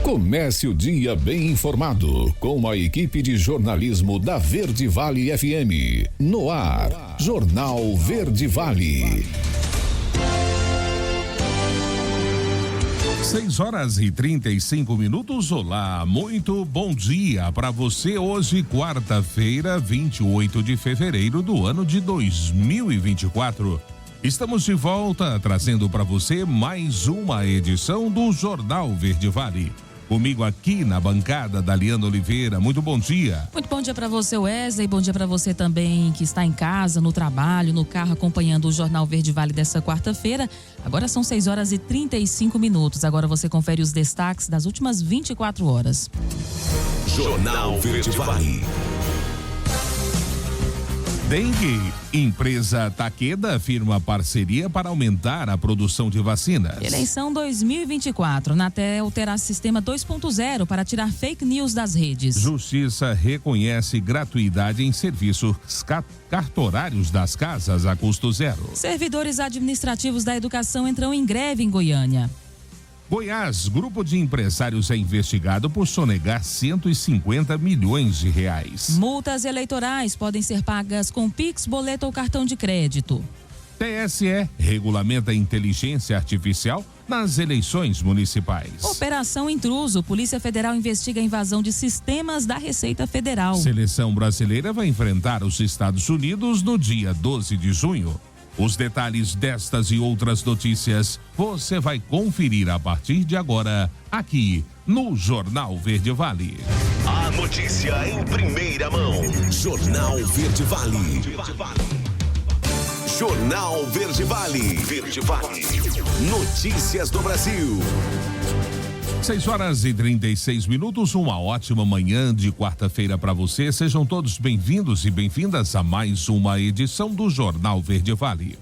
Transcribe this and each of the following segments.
Comece o dia bem informado com a equipe de jornalismo da Verde Vale FM. No ar, Jornal Verde Vale. 6h35. Olá, muito bom dia para você. Hoje, quarta-feira, 28 de fevereiro do ano de 2024. Estamos de volta trazendo para você mais uma edição do Jornal Verde Vale. Comigo aqui na bancada, Daliana Oliveira. Muito bom dia. Muito bom dia para você, Wesley. Bom dia para você também que está em casa, no trabalho, no carro, acompanhando o Jornal Verde Vale dessa quarta-feira. Agora são 6h35. Agora você confere os destaques das últimas 24 horas. Jornal Verde Vale. Dengue. Empresa Takeda firma parceria para aumentar a produção de vacinas. Eleição 2024. Anatel terá sistema 2.0 para tirar fake news das redes. Justiça reconhece gratuidade em serviços cartorários das casas a custo zero. Servidores administrativos da educação entram em greve em Goiânia. Goiás, grupo de empresários é investigado por sonegar 150 milhões de reais. Multas eleitorais podem ser pagas com Pix, boleto ou cartão de crédito. TSE regulamenta a inteligência artificial nas eleições municipais. Operação Intruso. Polícia Federal investiga a invasão de sistemas da Receita Federal. Seleção brasileira vai enfrentar os Estados Unidos no dia 12 de junho. Os detalhes destas e outras notícias você vai conferir a partir de agora, aqui no Jornal Verde Vale. A notícia em primeira mão. Jornal Verde Vale. Jornal Verde Vale. Verde Vale. Notícias do Brasil. 6h36. Uma ótima manhã de quarta-feira para você. Sejam todos bem-vindos e bem-vindas a mais uma edição do Jornal Verde Vale.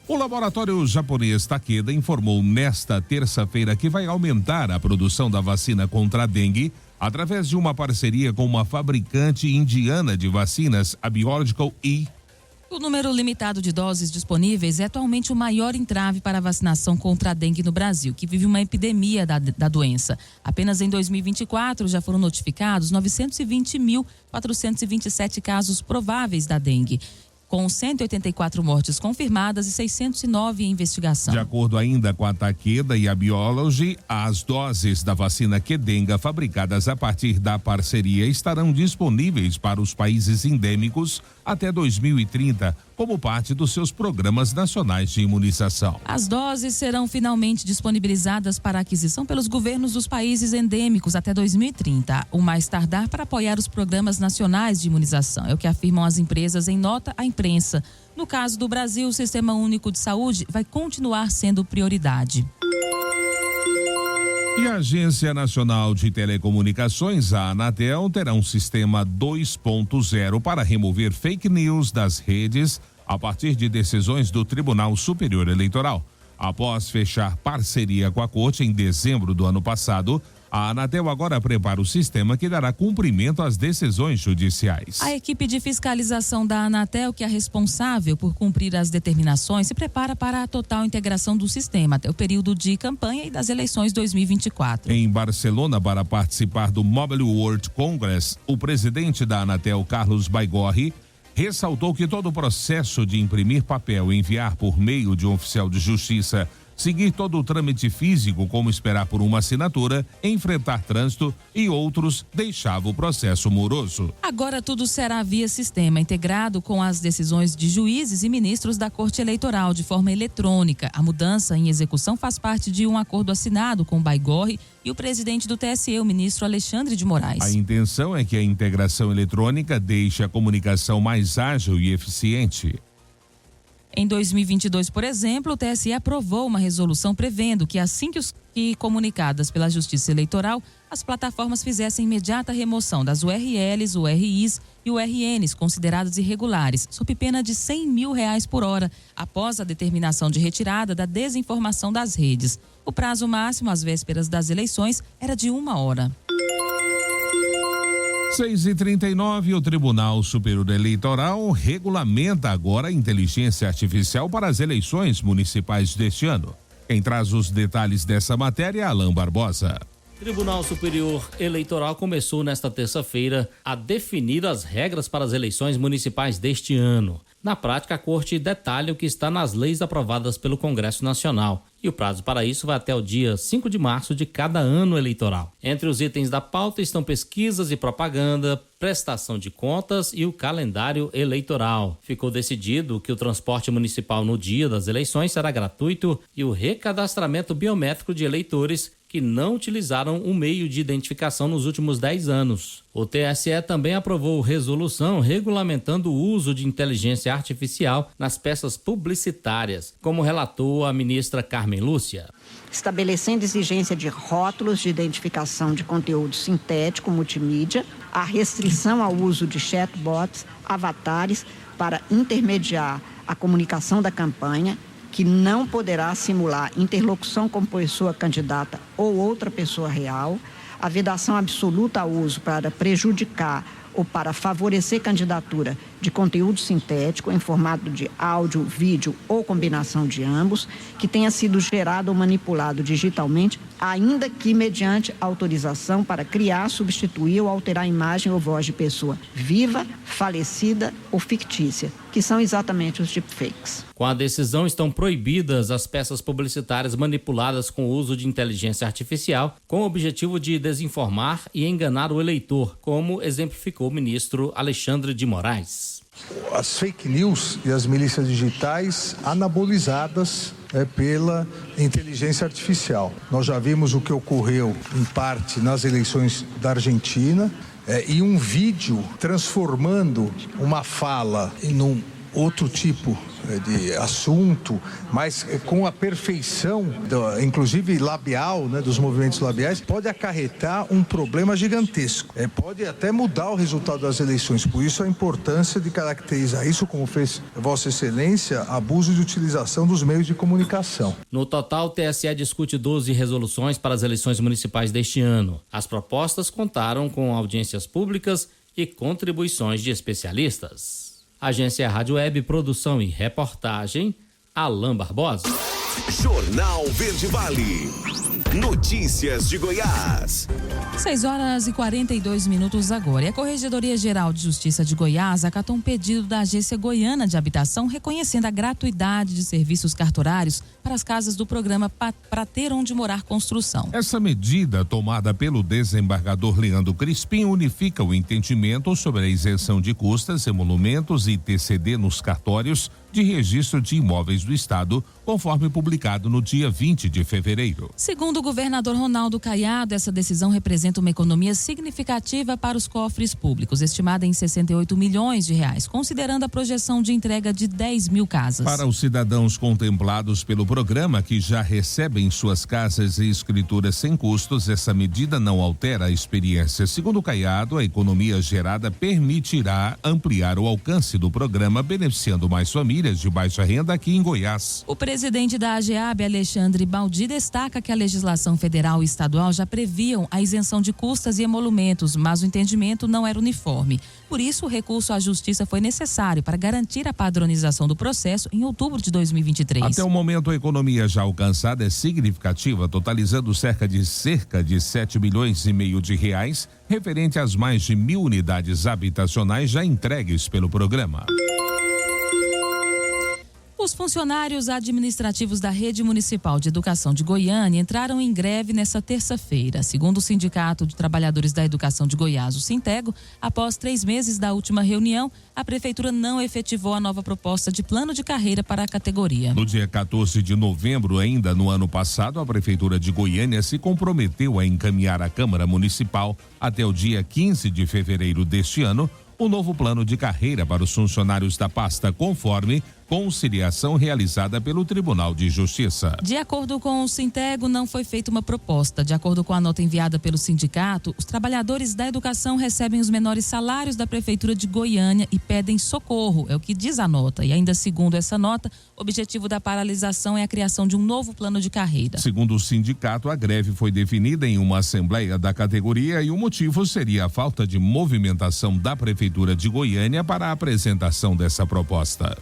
O laboratório japonês Takeda informou nesta terça-feira que vai aumentar a produção da vacina contra a dengue através de uma parceria com uma fabricante indiana de vacinas, a Biological E. O número limitado de doses disponíveis é atualmente o maior entrave para a vacinação contra a dengue no Brasil, que vive uma epidemia da doença. Apenas em 2024 já foram notificados 920.427 casos prováveis da dengue, com 184 mortes confirmadas e 609 em investigação. De acordo ainda com a Takeda e a Biology, as doses da vacina Qdenga fabricadas a partir da parceria estarão disponíveis para os países endêmicos até 2030, como parte dos seus programas nacionais de imunização. As doses serão finalmente disponibilizadas para aquisição pelos governos dos países endêmicos até 2030, o mais tardar para apoiar os programas nacionais de imunização. É o que afirmam as empresas em nota à imprensa. No caso do Brasil, o Sistema Único de Saúde vai continuar sendo prioridade. E a Agência Nacional de Telecomunicações, a Anatel, terá um sistema 2.0 para remover fake news das redes a partir de decisões do Tribunal Superior Eleitoral. Após fechar parceria com a Corte em dezembro do ano passado, a Anatel agora prepara o sistema que dará cumprimento às decisões judiciais. A equipe de fiscalização da Anatel, que é responsável por cumprir as determinações, se prepara para a total integração do sistema até o período de campanha e das eleições 2024. Em Barcelona, para participar do Mobile World Congress, o presidente da Anatel, Carlos Baigorri, ressaltou que todo o processo de imprimir papel e enviar por meio de um oficial de justiça, seguir todo o trâmite físico, como esperar por uma assinatura, enfrentar trânsito e outros, deixava o processo moroso. Agora tudo será via sistema, integrado com as decisões de juízes e ministros da Corte Eleitoral de forma eletrônica. A mudança em execução faz parte de um acordo assinado com o Baigorri e o presidente do TSE, o ministro Alexandre de Moraes. A intenção é que a integração eletrônica deixe a comunicação mais ágil e eficiente. Em 2022, por exemplo, o TSE aprovou uma resolução prevendo que assim que comunicadas pela Justiça Eleitoral, as plataformas fizessem imediata remoção das URLs, URIs e URNs consideradas irregulares, sob pena de R$100 mil por hora, após a determinação de retirada da desinformação das redes. O prazo máximo, às vésperas das eleições, era de 1 hora. 6h39, o Tribunal Superior Eleitoral regulamenta agora a inteligência artificial para as eleições municipais deste ano. Quem traz os detalhes dessa matéria é Alain Barbosa. Tribunal Superior Eleitoral começou nesta terça-feira a definir as regras para as eleições municipais deste ano. Na prática, a Corte detalha o que está nas leis aprovadas pelo Congresso Nacional. E o prazo para isso vai até o dia 5 de março de cada ano eleitoral. Entre os itens da pauta estão pesquisas e propaganda, prestação de contas e o calendário eleitoral. Ficou decidido que o transporte municipal no dia das eleições será gratuito e o recadastramento biométrico de eleitores que não utilizaram o meio de identificação nos últimos 10 anos. O TSE também aprovou resolução regulamentando o uso de inteligência artificial nas peças publicitárias, como relatou a ministra Carmen Lúcia. Estabelecendo exigência de rótulos de identificação de conteúdo sintético multimídia, a restrição ao uso de chatbots, avatares para intermediar a comunicação da campanha, que não poderá simular interlocução com pessoa candidata ou outra pessoa real, a vedação absoluta ao uso para prejudicar ou para favorecer candidatura de conteúdo sintético em formato de áudio, vídeo ou combinação de ambos, que tenha sido gerado ou manipulado digitalmente, ainda que mediante autorização para criar, substituir ou alterar a imagem ou voz de pessoa viva, falecida ou fictícia, que são exatamente os deepfakes. Com a decisão, estão proibidas as peças publicitárias manipuladas com o uso de inteligência artificial, com o objetivo de desinformar e enganar o eleitor, como exemplificou o ministro Alexandre de Moraes. As fake news e as milícias digitais anabolizadas pela inteligência artificial. Nós já vimos o que ocorreu, em parte, nas eleições da Argentina, e um vídeo transformando uma fala em um outro tipo de assunto, mas com a perfeição, inclusive labial, dos movimentos labiais, pode acarretar um problema gigantesco. Pode até mudar o resultado das eleições. Por isso a importância de caracterizar isso, como fez Vossa Excelência, abuso de utilização dos meios de comunicação. No total, o TSE discute 12 resoluções para as eleições municipais deste ano. As propostas contaram com audiências públicas e contribuições de especialistas. Agência Rádio Web, produção e reportagem, Alain Barbosa. Jornal Verde Vale. Notícias de Goiás. 6h42 agora. E a Corregedoria Geral de Justiça de Goiás acatou um pedido da Agência Goiana de Habitação reconhecendo a gratuidade de serviços cartorários para as casas do programa Pra Ter Onde Morar Construção. Essa medida, tomada pelo desembargador Leandro Crispim, unifica o entendimento sobre a isenção de custas, emolumentos e TCD nos cartórios de registro de imóveis do Estado, conforme publicado no dia 20 de fevereiro. Segundo o governador Ronaldo Caiado, essa decisão representa uma economia significativa para os cofres públicos, estimada em 68 milhões de reais, considerando a projeção de entrega de 10 mil casas. Para os cidadãos contemplados pelo programa, que já recebem suas casas e escrituras sem custos, essa medida não altera a experiência. Segundo Caiado, a economia gerada permitirá ampliar o alcance do programa, beneficiando mais famílias de baixa renda aqui em Goiás. O presidente da AGEAB, Alexandre Baldi, destaca que a legislação federal e estadual já previam a isenção de custas e emolumentos, mas o entendimento não era uniforme. Por isso, o recurso à justiça foi necessário para garantir a padronização do processo em outubro de 2023. Até o momento, a economia já alcançada é significativa, totalizando cerca de 7 milhões e meio de reais, referente às mais de 1.000 unidades habitacionais já entregues pelo programa. Os funcionários administrativos da Rede Municipal de Educação de Goiânia entraram em greve nesta terça-feira. Segundo o Sindicato de Trabalhadores da Educação de Goiás, o Sintego, após 3 meses da última reunião, a Prefeitura não efetivou a nova proposta de plano de carreira para a categoria. No dia 14 de novembro, ainda no ano passado, a Prefeitura de Goiânia se comprometeu a encaminhar à Câmara Municipal, até o dia 15 de fevereiro deste ano, o novo plano de carreira para os funcionários da pasta, conforme conciliação realizada pelo Tribunal de Justiça. De acordo com o Sintego, não foi feita uma proposta. De acordo com a nota enviada pelo sindicato, os trabalhadores da educação recebem os menores salários da Prefeitura de Goiânia e pedem socorro, é o que diz a nota. E ainda segundo essa nota, o objetivo da paralisação é a criação de um novo plano de carreira. Segundo o sindicato, a greve foi definida em uma assembleia da categoria e o motivo seria a falta de movimentação da Prefeitura de Goiânia para a apresentação dessa proposta.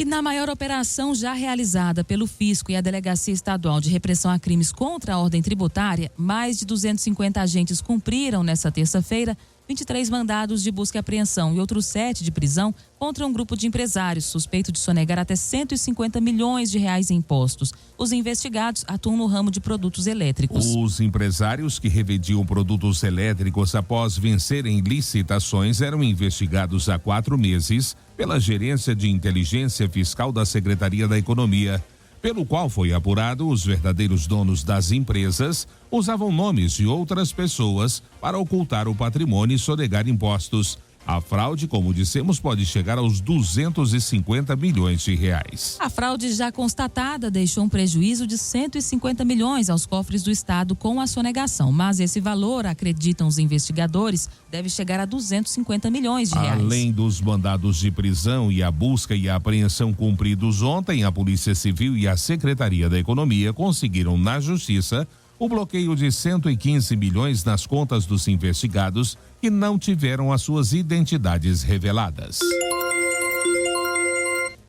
E na maior operação já realizada pelo Fisco e a Delegacia Estadual de Repressão a Crimes contra a Ordem Tributária, mais de 250 agentes cumpriram nesta terça-feira 23 mandados de busca e apreensão e outros 7 de prisão contra um grupo de empresários suspeito de sonegar até 150 milhões de reais em impostos. Os investigados atuam no ramo de produtos elétricos. Os empresários que revendiam produtos elétricos após vencerem licitações eram investigados há 4 meses pela Gerência de Inteligência Fiscal da Secretaria da Economia, pelo qual foi apurado os verdadeiros donos das empresas usavam nomes de outras pessoas para ocultar o patrimônio e sonegar impostos. A fraude, como dissemos, pode chegar aos 250 milhões de reais. A fraude já constatada deixou um prejuízo de 150 milhões aos cofres do Estado com a sonegação, mas esse valor, acreditam os investigadores, deve chegar a 250 milhões de reais. Além dos mandados de prisão e a busca e a apreensão cumpridos ontem, a Polícia Civil e a Secretaria da Economia conseguiram na Justiça o bloqueio de 115 milhões nas contas dos investigados que não tiveram as suas identidades reveladas.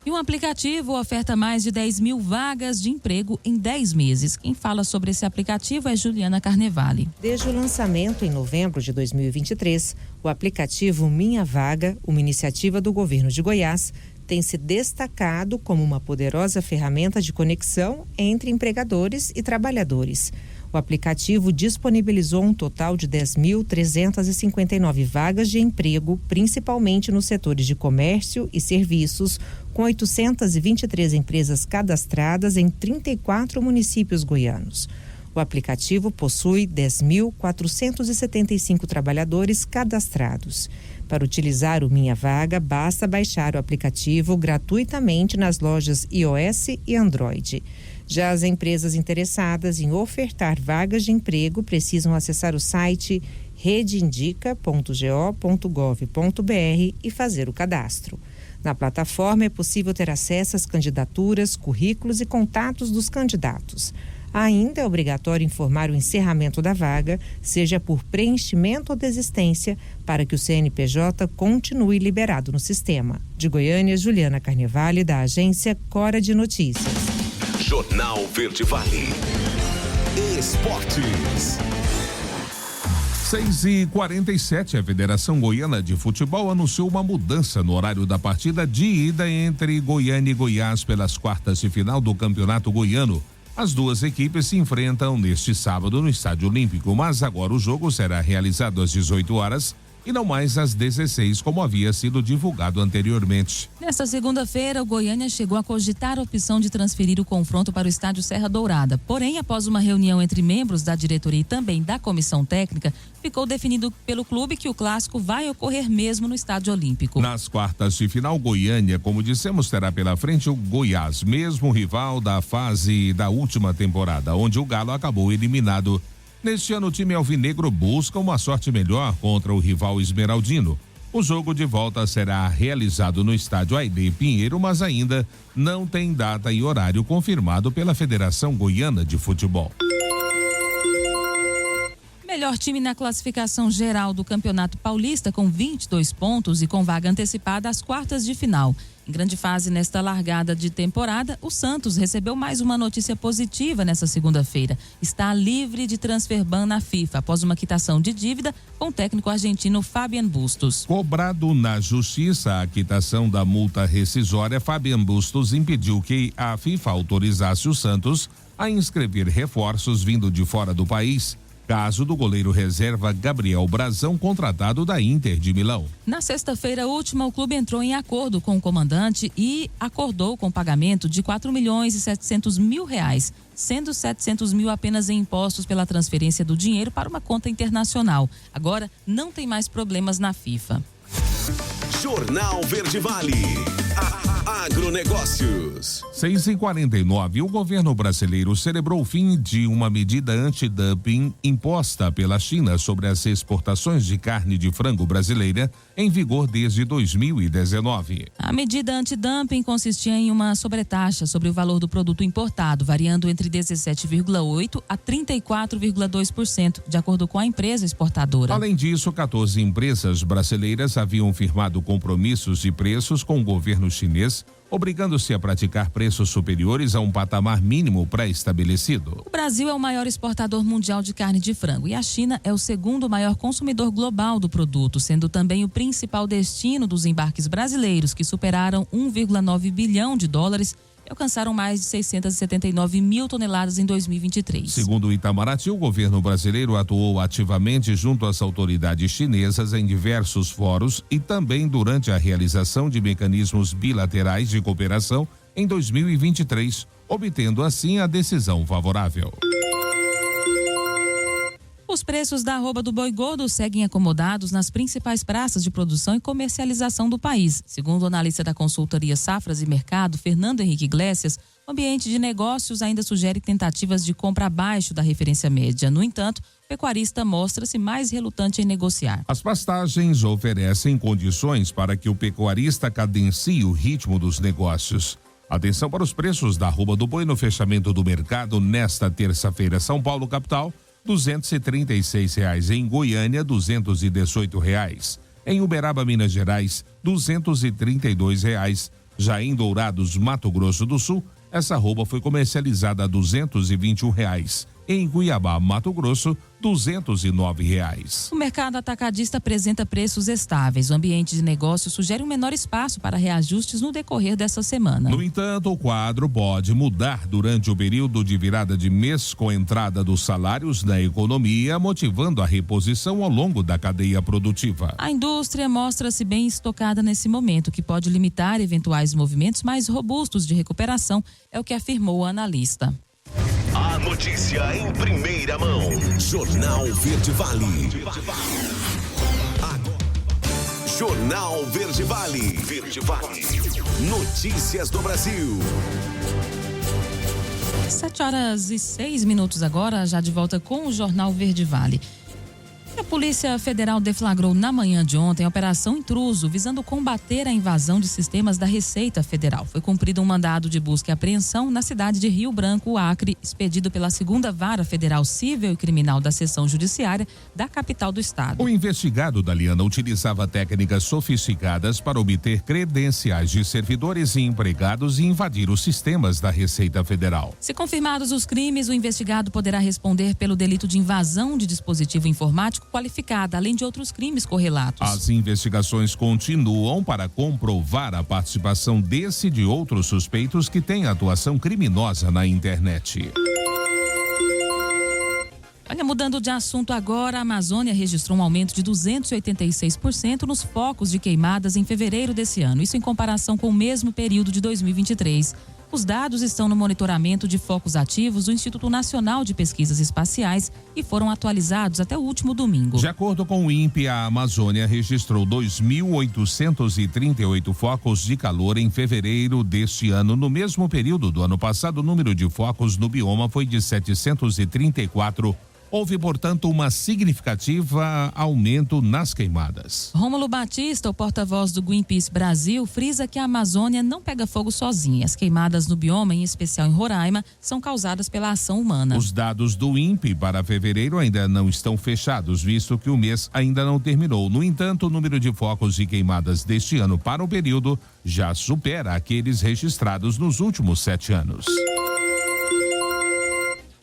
E um aplicativo oferta mais de 10 mil vagas de emprego em 10 meses. Quem fala sobre esse aplicativo é Juliana Carnevale. Desde o lançamento em novembro de 2023, o aplicativo Minha Vaga, uma iniciativa do governo de Goiás, tem se destacado como uma poderosa ferramenta de conexão entre empregadores e trabalhadores. O aplicativo disponibilizou um total de 10.359 vagas de emprego, principalmente nos setores de comércio e serviços, com 823 empresas cadastradas em 34 municípios goianos. O aplicativo possui 10.475 trabalhadores cadastrados. Para utilizar o Minha Vaga, basta baixar o aplicativo gratuitamente nas lojas iOS e Android. Já as empresas interessadas em ofertar vagas de emprego precisam acessar o site redeindica.go.gov.br e fazer o cadastro. Na plataforma é possível ter acesso às candidaturas, currículos e contatos dos candidatos. Ainda é obrigatório informar o encerramento da vaga, seja por preenchimento ou desistência, para que o CNPJ continue liberado no sistema. De Goiânia, Juliana Carnevale, da agência Cora de Notícias. Jornal Verde Vale. Esportes. 6h47, a Federação Goiana de Futebol anunciou uma mudança no horário da partida de ida entre Goiânia e Goiás pelas quartas de final do Campeonato Goiano. As duas equipes se enfrentam neste sábado no Estádio Olímpico, mas agora o jogo será realizado às 18 horas e não mais às 16, como havia sido divulgado anteriormente. Nesta segunda-feira, o Goiânia chegou a cogitar a opção de transferir o confronto para o estádio Serra Dourada. Porém, após uma reunião entre membros da diretoria e também da comissão técnica, ficou definido pelo clube que o clássico vai ocorrer mesmo no Estádio Olímpico. Nas quartas de final, Goiânia, como dissemos, terá pela frente o Goiás, mesmo rival da fase da última temporada, onde o Galo acabou eliminado. Neste ano, o time alvinegro busca uma sorte melhor contra o rival esmeraldino. O jogo de volta será realizado no estádio Ailê Pinheiro, mas ainda não tem data e horário confirmado pela Federação Goiana de Futebol. Melhor time na classificação geral do Campeonato Paulista, com 22 pontos e com vaga antecipada às quartas de final. Em grande fase nesta largada de temporada, o Santos recebeu mais uma notícia positiva nesta segunda-feira. Está livre de transfer ban na FIFA após uma quitação de dívida com o técnico argentino Fabian Bustos. Cobrado na justiça a quitação da multa rescisória, Fabian Bustos impediu que a FIFA autorizasse o Santos a inscrever reforços vindo de fora do país. Caso do goleiro reserva Gabriel Brazão, contratado da Inter de Milão. Na sexta-feira última, o clube entrou em acordo com o comandante e acordou com o pagamento de 4.700.000 reais, sendo 700 mil apenas em impostos pela transferência do dinheiro para uma conta internacional. Agora, não tem mais problemas na FIFA. Jornal Verde Vale. Agronegócios. 6h49, o governo brasileiro celebrou o fim de uma medida antidumping imposta pela China sobre as exportações de carne de frango brasileira, em vigor desde 2019. A medida antidumping consistia em uma sobretaxa sobre o valor do produto importado, variando entre 17,8% a 34,2%, de acordo com a empresa exportadora. Além disso, 14 empresas brasileiras haviam firmado compromissos de preços com o governo chinês, obrigando-se a praticar preços superiores a um patamar mínimo pré-estabelecido. O Brasil é o maior exportador mundial de carne de frango e a China é o segundo maior consumidor global do produto, sendo também o principal destino dos embarques brasileiros, que superaram 1,9 bilhão de dólares e alcançaram mais de 679 mil toneladas em 2023. Segundo o Itamaraty, o governo brasileiro atuou ativamente junto às autoridades chinesas em diversos fóruns e também durante a realização de mecanismos bilaterais de cooperação em 2023, obtendo assim a decisão favorável. Os preços da arroba do boi gordo seguem acomodados nas principais praças de produção e comercialização do país. Segundo o analista da consultoria Safras e Mercado, Fernando Henrique Iglesias, o ambiente de negócios ainda sugere tentativas de compra abaixo da referência média. No entanto, o pecuarista mostra-se mais relutante em negociar. As pastagens oferecem condições para que o pecuarista cadencie o ritmo dos negócios. Atenção para os preços da arroba do boi no fechamento do mercado nesta terça-feira. São Paulo, capital, R$236, em Goiânia, R$218. Em Uberaba, Minas Gerais, R$232. Já em Dourados, Mato Grosso do Sul, essa arroba foi comercializada a R$221. Em Cuiabá, Mato Grosso, R$209. O mercado atacadista apresenta preços estáveis. O ambiente de negócio sugere um menor espaço para reajustes no decorrer dessa semana. No entanto, o quadro pode mudar durante o período de virada de mês com a entrada dos salários na economia, motivando a reposição ao longo da cadeia produtiva. A indústria mostra-se bem estocada nesse momento, que pode limitar eventuais movimentos mais robustos de recuperação, é o que afirmou o analista. A notícia em primeira mão. Jornal Verde Vale. Jornal Verde Vale. Verde Vale. Notícias do Brasil. 7h06 agora, já de volta com o Jornal Verde Vale. A Polícia Federal deflagrou na manhã de ontem a Operação Intruso, visando combater a invasão de sistemas da Receita Federal. Foi cumprido um mandado de busca e apreensão na cidade de Rio Branco, Acre, expedido pela 2ª Vara Federal Civil e Criminal da Seção Judiciária da capital do estado. O investigado, Daliana, utilizava técnicas sofisticadas para obter credenciais de servidores e empregados e invadir os sistemas da Receita Federal. Se confirmados os crimes, o investigado poderá responder pelo delito de invasão de dispositivo informático qualificada, além de outros crimes correlatos. As investigações continuam para comprovar a participação desse e de outros suspeitos que têm atuação criminosa na internet. Olha, mudando de assunto agora, a Amazônia registrou um aumento de 286% nos focos de queimadas em fevereiro desse ano, isso em comparação com o mesmo período de 2023. Os dados estão no monitoramento de focos ativos do Instituto Nacional de Pesquisas Espaciais e foram atualizados até o último domingo. De acordo com o INPE, a Amazônia registrou 2.838 focos de calor em fevereiro deste ano. No mesmo período do ano passado, o número de focos no bioma foi de 734. Houve, portanto, uma significativa aumento nas queimadas. Rômulo Batista, o porta-voz do Greenpeace Brasil, frisa que a Amazônia não pega fogo sozinha. As queimadas no bioma, em especial em Roraima, são causadas pela ação humana. Os dados do INPE para fevereiro ainda não estão fechados, visto que o mês ainda não terminou. No entanto, o número de focos de queimadas deste ano para o período já supera aqueles registrados nos últimos 7 anos.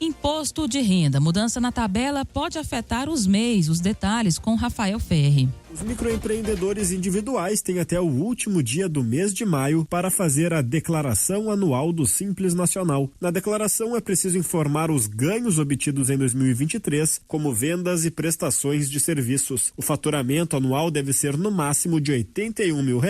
Imposto de renda. Mudança na tabela pode afetar os MEIs. Os detalhes com Rafael Ferri. Os microempreendedores individuais têm até o último dia do mês de maio para fazer a declaração anual do Simples Nacional. Na declaração é preciso informar os ganhos obtidos em 2023, como vendas e prestações de serviços. O faturamento anual deve ser no máximo de R$81 mil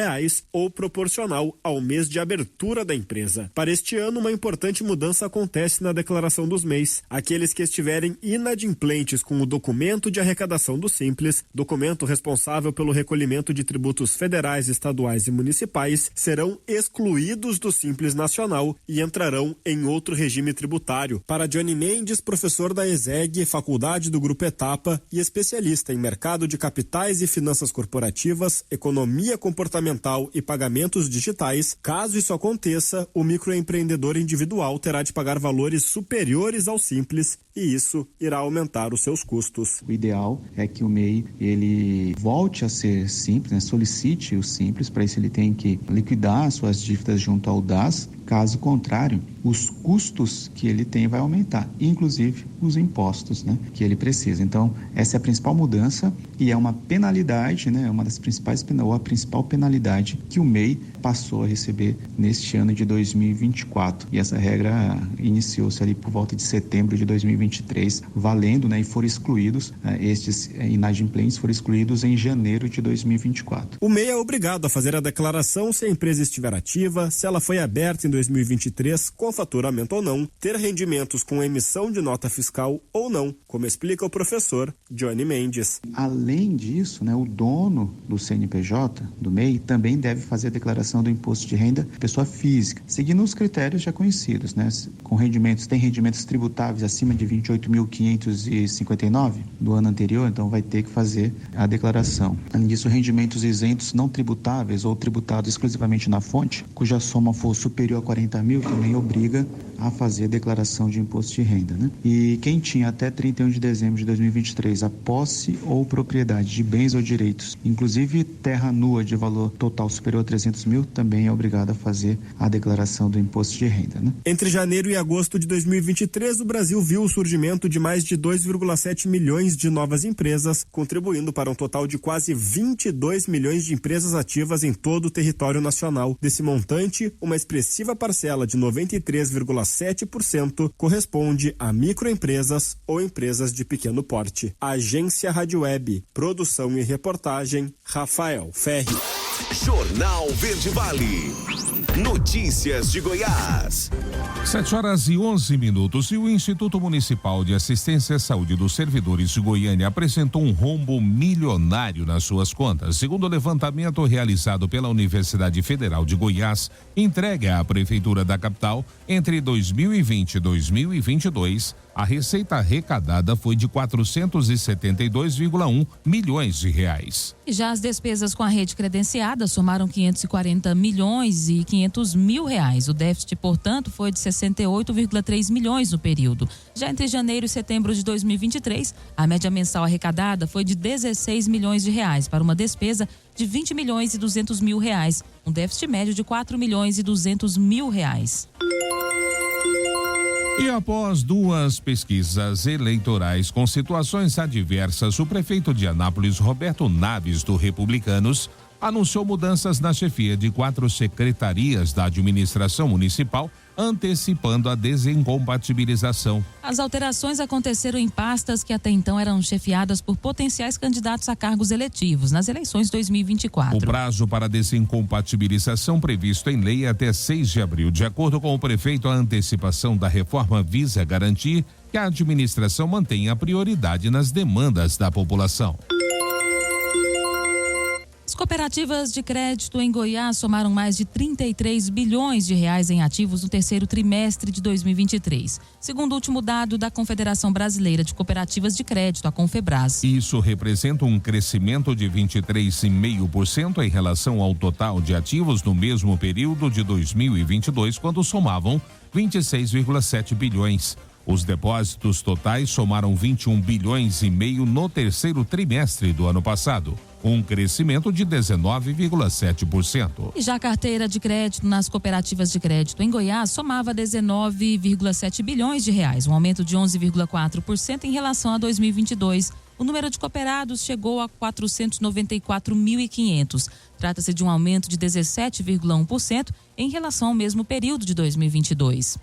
ou proporcional ao mês de abertura da empresa. Para este ano, uma importante mudança acontece na declaração dos MEIs. Aqueles que estiverem inadimplentes com o documento de arrecadação do Simples, documento responsável pelo recolhimento de tributos federais, estaduais e municipais, serão excluídos do Simples Nacional e entrarão em outro regime tributário. Para Johnny Mendes, professor da ESEG, faculdade do Grupo Etapa e especialista em mercado de capitais e finanças corporativas, economia comportamental e pagamentos digitais, caso isso aconteça, o microempreendedor individual terá de pagar valores superiores ao Simples e isso irá aumentar os seus custos. O ideal é que o MEI ele volte a ser simples, né? Solicite o simples, para isso ele tem que liquidar suas dívidas junto ao DAS. Caso contrário, os custos que ele tem vai aumentar, inclusive os impostos, né, que ele precisa. Então, essa é a principal mudança e é uma penalidade, né, uma das principais, ou a principal penalidade que o MEI passou a receber neste ano de 2024. E essa regra iniciou-se ali por volta de setembro de 2023, valendo, né, e foram excluídos, estes inadimplentes foram excluídos em janeiro de 2024. O MEI é obrigado a fazer a declaração se a empresa estiver ativa, se ela foi aberta em 2023 com faturamento ou não, ter rendimentos com emissão de nota fiscal ou não, como explica o professor Johnny Mendes. Além disso, né, o dono do CNPJ, do MEI, também deve fazer a declaração do imposto de renda pessoa física, seguindo os critérios já conhecidos, né, com rendimentos, tem rendimentos tributáveis acima de 28.559 do ano anterior, então vai ter que fazer a declaração. Além disso, rendimentos isentos não tributáveis ou tributados exclusivamente na fonte, cuja soma for superior a 40 mil, também obriga a fazer a declaração de imposto de renda, né? E quem tinha até 31 de dezembro de 2023 a posse ou propriedade de bens ou direitos, inclusive terra nua de valor total superior a 300 mil, também é obrigado a fazer a declaração do imposto de renda, né? Entre janeiro e agosto de 2023, o Brasil viu o surgimento de mais de 2,7 milhões de novas empresas, contribuindo para um total de quase 22 milhões de empresas ativas em todo o território nacional. Desse montante, uma expressiva parcela de 93,7% corresponde a microempresas ou empresas de pequeno porte. Agência Rádio Web, produção e reportagem, Rafael Ferri. Jornal Verde Vale. Notícias de Goiás. 7h11 e o Instituto Municipal de Assistência à Saúde dos Servidores de Goiânia apresentou um rombo milionário nas suas contas. Segundo o levantamento realizado pela Universidade Federal de Goiás, entregue à Prefeitura da capital, entre 2020 e 2022, a receita arrecadada foi de 472,1 milhões de reais. E já as despesas com a rede credenciada somaram 540 milhões e 500 mil reais. O déficit, portanto, foi de 68,3 milhões no período. Já entre janeiro e setembro de 2023, a média mensal arrecadada foi de 16 milhões de reais para uma despesa de 20 milhões e 200 mil reais. Um déficit médio de 4 milhões e 200 mil reais. E após 2 pesquisas eleitorais com situações adversas, o prefeito de Anápolis, Roberto Naves, do Republicanos, anunciou mudanças na chefia de 4 secretarias da administração municipal, antecipando a desincompatibilização. As alterações aconteceram em pastas que até então eram chefiadas por potenciais candidatos a cargos eletivos nas eleições 2024. O prazo para desincompatibilização previsto em lei é até 6 de abril. De acordo com o prefeito, a antecipação da reforma visa garantir que a administração mantenha prioridade nas demandas da população. As cooperativas de crédito em Goiás somaram mais de 33 bilhões de reais em ativos no terceiro trimestre de 2023, segundo o último dado da Confederação Brasileira de Cooperativas de Crédito, a Confebras. Isso representa um crescimento de 23,5% em relação ao total de ativos no mesmo período de 2022, quando somavam 26,7 bilhões. Os depósitos totais somaram 21 bilhões e meio no terceiro trimestre do ano passado, um crescimento de 19,7%. E já a carteira de crédito nas cooperativas de crédito em Goiás somava 19,7 bilhões de reais, um aumento de 11,4% em relação a 2022. O número de cooperados chegou a 494.500. Trata-se de um aumento de 17,1% em relação ao mesmo período de 2022.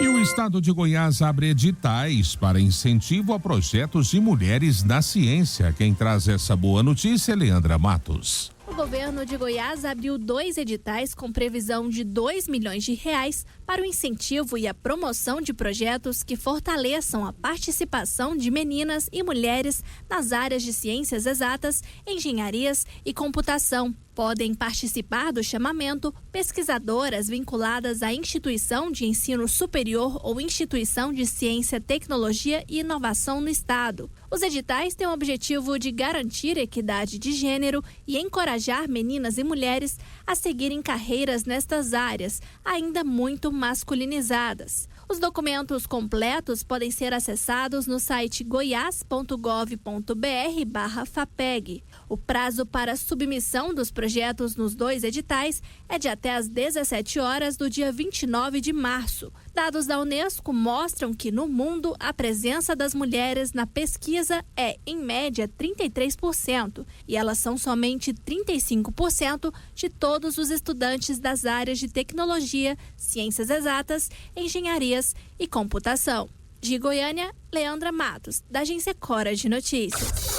E o estado de Goiás abre editais para incentivo a projetos de mulheres na ciência. Quem traz essa boa notícia é Leandra Matos. O governo de Goiás abriu 2 editais com previsão de 2 milhões de reais para o incentivo e a promoção de projetos que fortaleçam a participação de meninas e mulheres nas áreas de ciências exatas, engenharias e computação. Podem participar do chamamento pesquisadoras vinculadas à instituição de ensino superior ou instituição de ciência, tecnologia e inovação no estado. Os editais têm o objetivo de garantir equidade de gênero e encorajar meninas e mulheres a seguirem carreiras nestas áreas, ainda muito masculinizadas. Os documentos completos podem ser acessados no site goiás.gov.br/FAPEG. O prazo para submissão dos projetos nos 2 editais é de até às 17 horas do dia 29 de março. Dados da Unesco mostram que no mundo a presença das mulheres na pesquisa é, em média, 33%, e elas são somente 35% de todos os estudantes das áreas de tecnologia, ciências exatas, engenharias e computação. De Goiânia, Leandra Matos, da Agência Cora de Notícias.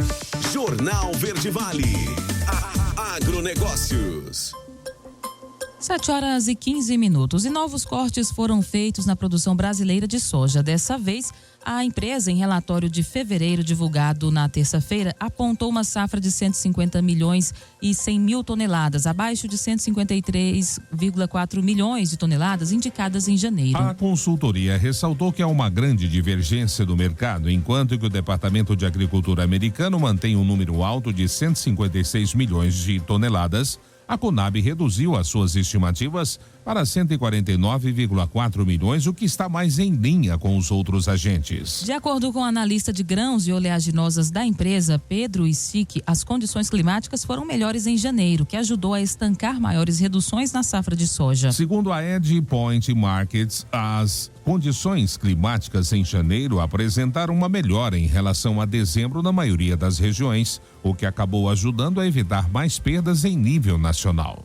Jornal Verde Vale. Agronegócios. 7h15. E novos cortes foram feitos na produção brasileira de soja. Dessa vez, a empresa, em relatório de fevereiro divulgado na terça-feira, apontou uma safra de 150 milhões e 100 mil toneladas, abaixo de 153,4 milhões de toneladas indicadas em janeiro. A consultoria ressaltou que há uma grande divergência do mercado, enquanto que o Departamento de Agricultura americano mantém um número alto de 156 milhões de toneladas. A Conab reduziu as suas estimativas para 149,4 milhões, o que está mais em linha com os outros agentes. De acordo com o analista de grãos e oleaginosas da empresa, Pedro Isic, as condições climáticas foram melhores em janeiro, que ajudou a estancar maiores reduções na safra de soja. Segundo a Edge Point Markets, as condições climáticas em janeiro apresentaram uma melhora em relação a dezembro na maioria das regiões, o que acabou ajudando a evitar mais perdas em nível nacional.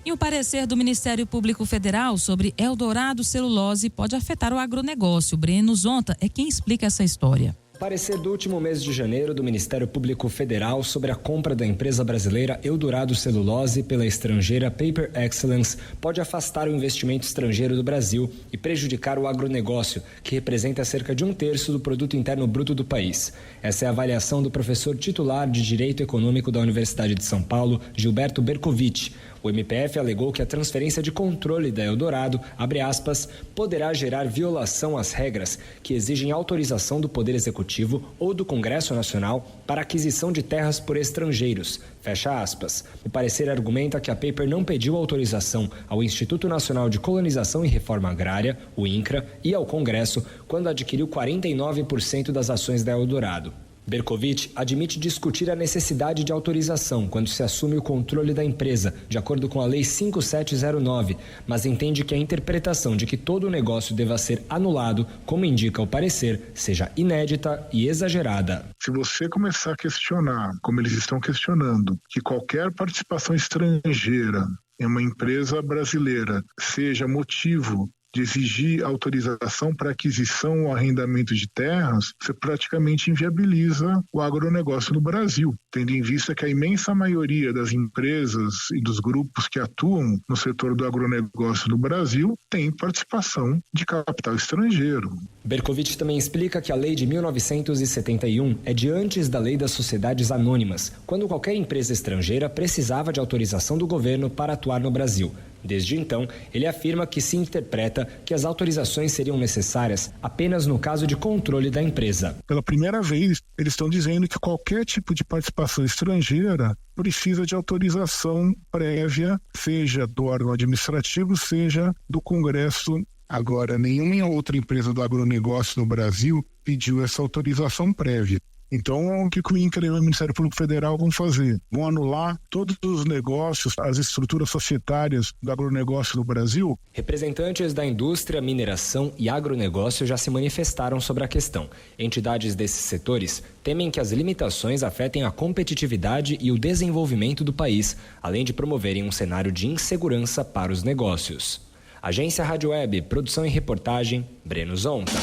E o parecer do Ministério Público Federal sobre Eldorado Celulose pode afetar o agronegócio. Breno Zonta é quem explica essa história. Parecer do último mês de janeiro do Ministério Público Federal sobre a compra da empresa brasileira Eldorado Celulose pela estrangeira Paper Excellence pode afastar o investimento estrangeiro do Brasil e prejudicar o agronegócio, que representa cerca de 1/3 do produto interno bruto do país. Essa é a avaliação do professor titular de Direito Econômico da Universidade de São Paulo, Gilberto Bercovitch. O MPF alegou que a transferência de controle da Eldorado, abre aspas, poderá gerar violação às regras que exigem autorização do Poder Executivo ou do Congresso Nacional para aquisição de terras por estrangeiros, fecha aspas. O parecer argumenta que a Paper não pediu autorização ao Instituto Nacional de Colonização e Reforma Agrária, o INCRA, e ao Congresso quando adquiriu 49% das ações da Eldorado. Bercovitch admite discutir a necessidade de autorização quando se assume o controle da empresa, de acordo com a Lei 5709, mas entende que a interpretação de que todo o negócio deva ser anulado, como indica o parecer, seja inédita e exagerada. Se você começar a questionar, como eles estão questionando, que qualquer participação estrangeira em uma empresa brasileira seja motivo de exigir autorização para aquisição ou arrendamento de terras, você praticamente inviabiliza o agronegócio no Brasil, tendo em vista que a imensa maioria das empresas e dos grupos que atuam no setor do agronegócio no Brasil tem participação de capital estrangeiro. Bercovitch também explica que a lei de 1971 é de antes da lei das sociedades anônimas, quando qualquer empresa estrangeira precisava de autorização do governo para atuar no Brasil. Desde então, ele afirma que se interpreta que as autorizações seriam necessárias apenas no caso de controle da empresa. Pela primeira vez, eles estão dizendo que qualquer tipo de participação estrangeira precisa de autorização prévia, seja do órgão administrativo, seja do Congresso. Agora, nenhuma outra empresa do agronegócio no Brasil pediu essa autorização prévia. Então, o que o INCRA e o Ministério Público Federal vão fazer? Vão anular todos os negócios, as estruturas societárias do agronegócio no Brasil? Representantes da indústria, mineração e agronegócio já se manifestaram sobre a questão. Entidades desses setores temem que as limitações afetem a competitividade e o desenvolvimento do país, além de promoverem um cenário de insegurança para os negócios. Agência Rádio Web, produção e reportagem, Breno Zonta.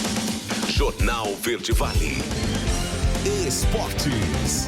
Jornal Verde Vale. Esportes.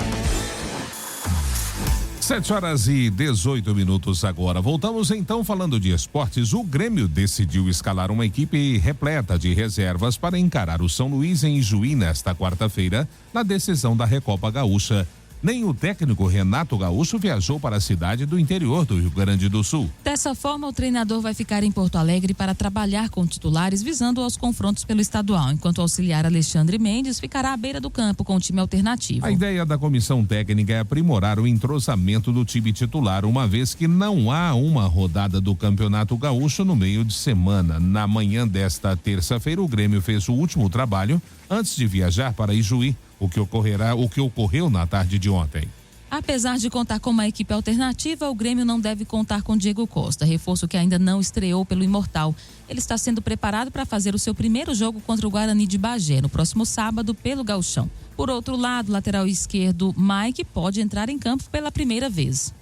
7h18 agora. Voltamos então falando de esportes. O Grêmio decidiu escalar uma equipe repleta de reservas para encarar o São Luís em Juí nesta quarta-feira, na decisão da Recopa Gaúcha. Nem o técnico Renato Gaúcho viajou para a cidade do interior do Rio Grande do Sul. Dessa forma, o treinador vai ficar em Porto Alegre para trabalhar com titulares visando aos confrontos pelo estadual, enquanto o auxiliar Alexandre Mendes ficará à beira do campo com o time alternativo. A ideia da comissão técnica é aprimorar o entrosamento do time titular, uma vez que não há uma rodada do Campeonato Gaúcho no meio de semana. Na manhã desta terça-feira, o Grêmio fez o último trabalho antes de viajar para Ijuí, o que ocorreu na tarde de ontem. Apesar de contar com uma equipe alternativa, o Grêmio não deve contar com Diego Costa, reforço que ainda não estreou pelo Imortal. Ele está sendo preparado para fazer o seu primeiro jogo contra o Guarani de Bagé, no próximo sábado, pelo Gauchão. Por outro lado, o lateral esquerdo Mike pode entrar em campo pela primeira vez.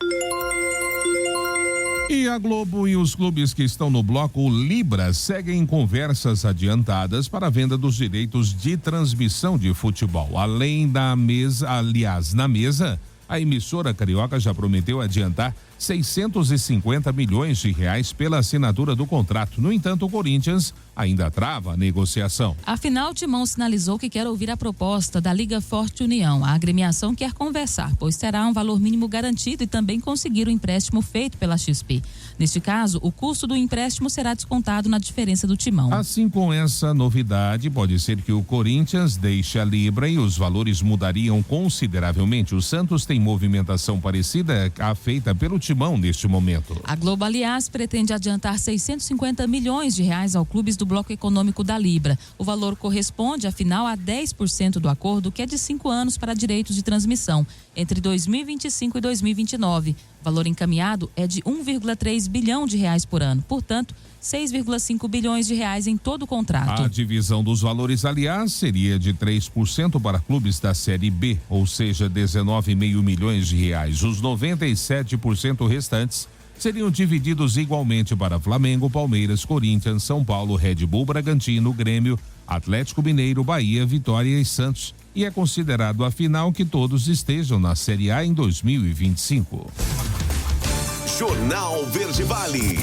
E a Globo e os clubes que estão no bloco Libra seguem conversas adiantadas para a venda dos direitos de transmissão de futebol. Na mesa, a emissora carioca já prometeu adiantar 650 milhões de reais pela assinatura do contrato. No entanto, o Corinthians ainda trava a negociação. Afinal, o Timão sinalizou que quer ouvir a proposta da Liga Forte União. A agremiação quer conversar, pois terá um valor mínimo garantido e também conseguir o empréstimo feito pela XP. Neste caso, o custo do empréstimo será descontado na diferença do Timão. Assim, com essa novidade, pode ser que o Corinthians deixe a Libra e os valores mudariam consideravelmente. O Santos tem movimentação parecida à feita pelo Timão neste momento. A Globo, aliás, pretende adiantar 650 milhões de reais ao clubes do bloco econômico da Libra. O valor corresponde, afinal, a 10% do acordo, que é de 5 anos para direitos de transmissão, entre 2025 e 2029. O valor encaminhado é de 1,3 bilhão de reais por ano. Portanto, 6,5 bilhões de reais em todo o contrato. A divisão dos valores, aliás, seria de 3% para clubes da Série B, ou seja, 19,5 milhões de reais. Os 97% restantes seriam divididos igualmente para Flamengo, Palmeiras, Corinthians, São Paulo, Red Bull, Bragantino, Grêmio, Atlético Mineiro, Bahia, Vitória e Santos. E é considerado a final que todos estejam na Série A em 2025. Jornal Verde Vale.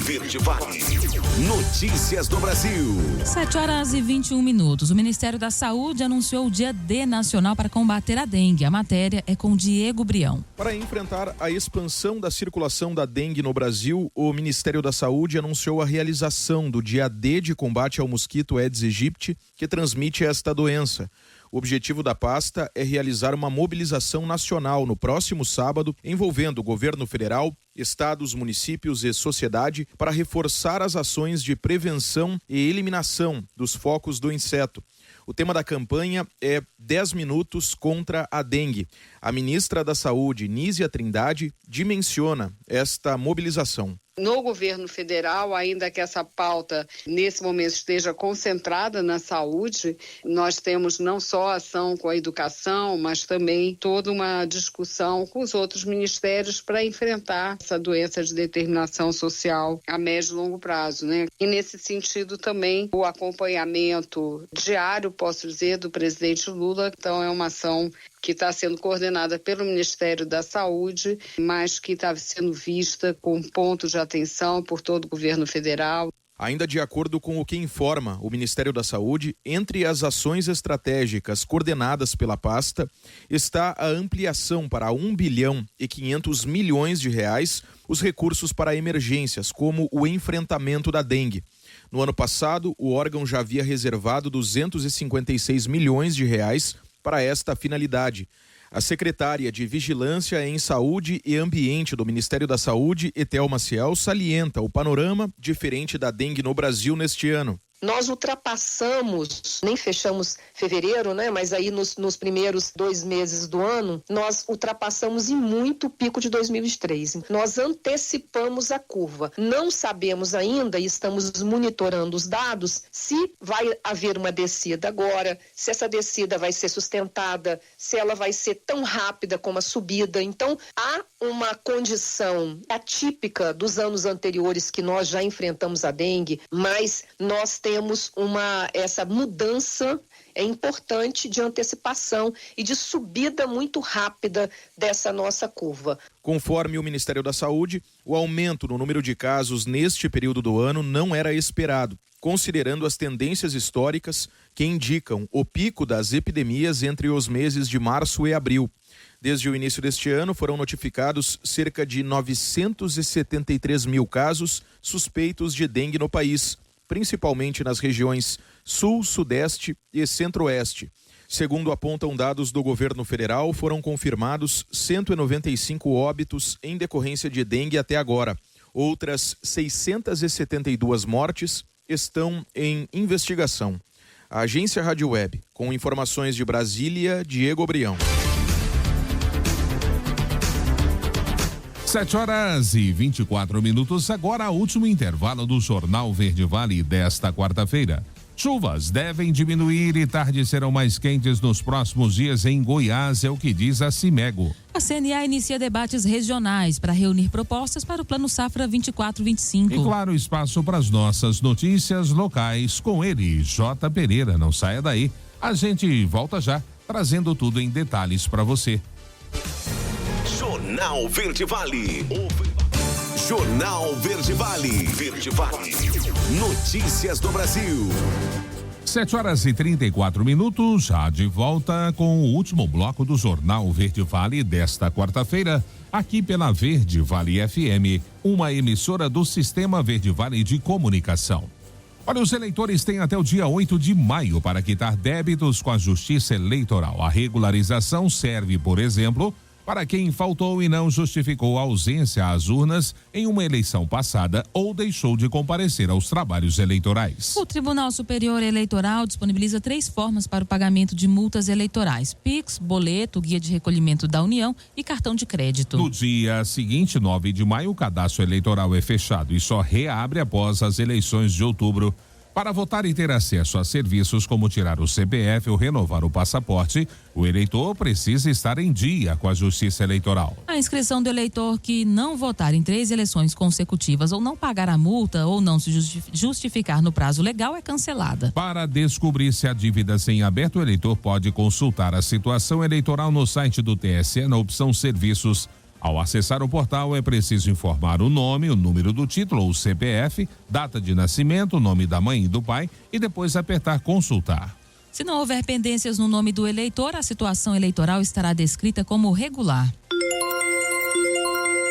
Notícias do Brasil. 7h21. O Ministério da Saúde anunciou o Dia D Nacional para combater a dengue. A matéria é com Diego Brião. Para enfrentar a expansão da circulação da dengue no Brasil, o Ministério da Saúde anunciou a realização do Dia D de combate ao mosquito Aedes aegypti, que transmite esta doença. O objetivo da pasta é realizar uma mobilização nacional no próximo sábado, envolvendo o governo federal, estados, municípios e sociedade, para reforçar as ações de prevenção e eliminação dos focos do inseto. O tema da campanha é 10 minutos contra a dengue. A ministra da Saúde, Nízia Trindade, dimensiona esta mobilização. No governo federal, ainda que essa pauta nesse momento esteja concentrada na saúde, nós temos não só ação com a educação, mas também toda uma discussão com os outros ministérios para enfrentar essa doença de determinação social a médio e longo prazo, né? E nesse sentido também o acompanhamento diário, posso dizer, do presidente Lula. Então é uma ação que está sendo coordenada pelo Ministério da Saúde, mas que está sendo vista com ponto de atenção por todo o governo federal. Ainda de acordo com o que informa o Ministério da Saúde, entre as ações estratégicas coordenadas pela pasta está a ampliação para 1 bilhão e 500 milhões de reais os recursos para emergências, como o enfrentamento da dengue. No ano passado, o órgão já havia reservado 256 milhões de reais para esta finalidade. A secretária de Vigilância em Saúde e Ambiente do Ministério da Saúde, Etel Maciel, salienta o panorama diferente da dengue no Brasil neste ano. Nós ultrapassamos, nem fechamos fevereiro, né? Mas aí nos primeiros 2 meses do ano, nós ultrapassamos em muito o pico de 2023. Nós antecipamos a curva. Não sabemos ainda, e estamos monitorando os dados, se vai haver uma descida agora, se essa descida vai ser sustentada, se ela vai ser tão rápida como a subida. Então, há uma condição atípica dos anos anteriores que nós já enfrentamos a dengue, mas nós temos temos essa mudança importante de antecipação e de subida muito rápida dessa nossa curva. Conforme o Ministério da Saúde, o aumento no número de casos neste período do ano não era esperado, considerando as tendências históricas que indicam o pico das epidemias entre os meses de março e abril. Desde o início deste ano, foram notificados cerca de 973 mil casos suspeitos de dengue no país, principalmente nas regiões Sul, Sudeste e Centro-Oeste. Segundo apontam dados do governo federal, foram confirmados 195 óbitos em decorrência de dengue até agora. Outras 672 mortes estão em investigação. A Agência Rádio Web, com informações de Brasília, Diego Brião. 7h24, agora o último intervalo do Jornal Verde Vale desta quarta-feira. Chuvas devem diminuir e tardes serão mais quentes nos próximos dias em Goiás, é o que diz a Cimego. A CNA inicia debates regionais para reunir propostas para o Plano Safra 24-25. E claro, espaço para as nossas notícias locais com ele, J. Pereira. Não saia daí, a gente volta já, trazendo tudo em detalhes para você. Jornal Verde Vale. Jornal Verde Vale. Verde Vale. Notícias do Brasil. 7h34, já de volta com o último bloco do Jornal Verde Vale desta quarta-feira, aqui pela Verde Vale FM, uma emissora do Sistema Verde Vale de Comunicação. Olha, os eleitores têm até o dia 8 de maio para quitar débitos com a Justiça Eleitoral. A regularização serve, por exemplo, para quem faltou e não justificou a ausência às urnas em uma eleição passada ou deixou de comparecer aos trabalhos eleitorais. O Tribunal Superior Eleitoral disponibiliza 3 formas para o pagamento de multas eleitorais: Pix, boleto, guia de recolhimento da União e cartão de crédito. No dia seguinte, 9 de maio, o cadastro eleitoral é fechado e só reabre após as eleições de outubro. Para votar e ter acesso a serviços como tirar o CPF ou renovar o passaporte, o eleitor precisa estar em dia com a Justiça Eleitoral. A inscrição do eleitor que não votar em 3 eleições consecutivas ou não pagar a multa ou não se justificar no prazo legal é cancelada. Para descobrir se a dívida em aberto, o eleitor pode consultar a situação eleitoral no site do TSE na opção Serviços. Ao acessar o portal, é preciso informar o nome, o número do título ou CPF, data de nascimento, nome da mãe e do pai e depois apertar consultar. Se não houver pendências no nome do eleitor, a situação eleitoral estará descrita como regular.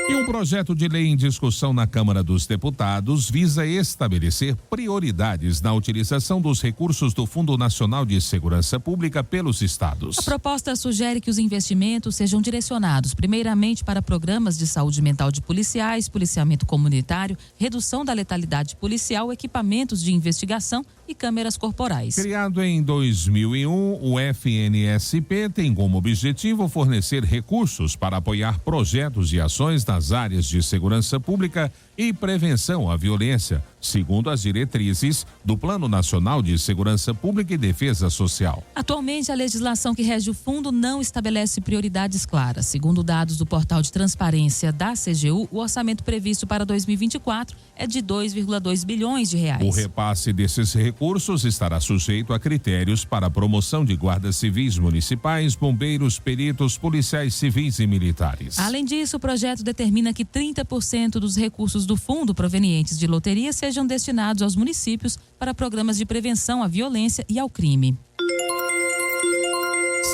E um projeto de lei em discussão na Câmara dos Deputados visa estabelecer prioridades na utilização dos recursos do Fundo Nacional de Segurança Pública pelos estados. A proposta sugere que os investimentos sejam direcionados primeiramente para programas de saúde mental de policiais, policiamento comunitário, redução da letalidade policial, equipamentos de investigação e câmeras corporais. Criado em 2001, o FNSP tem como objetivo fornecer recursos para apoiar projetos e ações nas áreas de segurança pública e prevenção à violência, segundo as diretrizes do Plano Nacional de Segurança Pública e Defesa Social. Atualmente, a legislação que rege o fundo não estabelece prioridades claras. Segundo dados do portal de transparência da CGU, o orçamento previsto para 2024 é de 2,2 bilhões de reais. O repasse desses recursos estará sujeito a critérios para a promoção de guardas civis municipais, bombeiros, peritos, policiais civis e militares. Além disso, o projeto determina que 30% dos recursos do fundo provenientes de loteria sejam destinados aos municípios para programas de prevenção à violência e ao crime.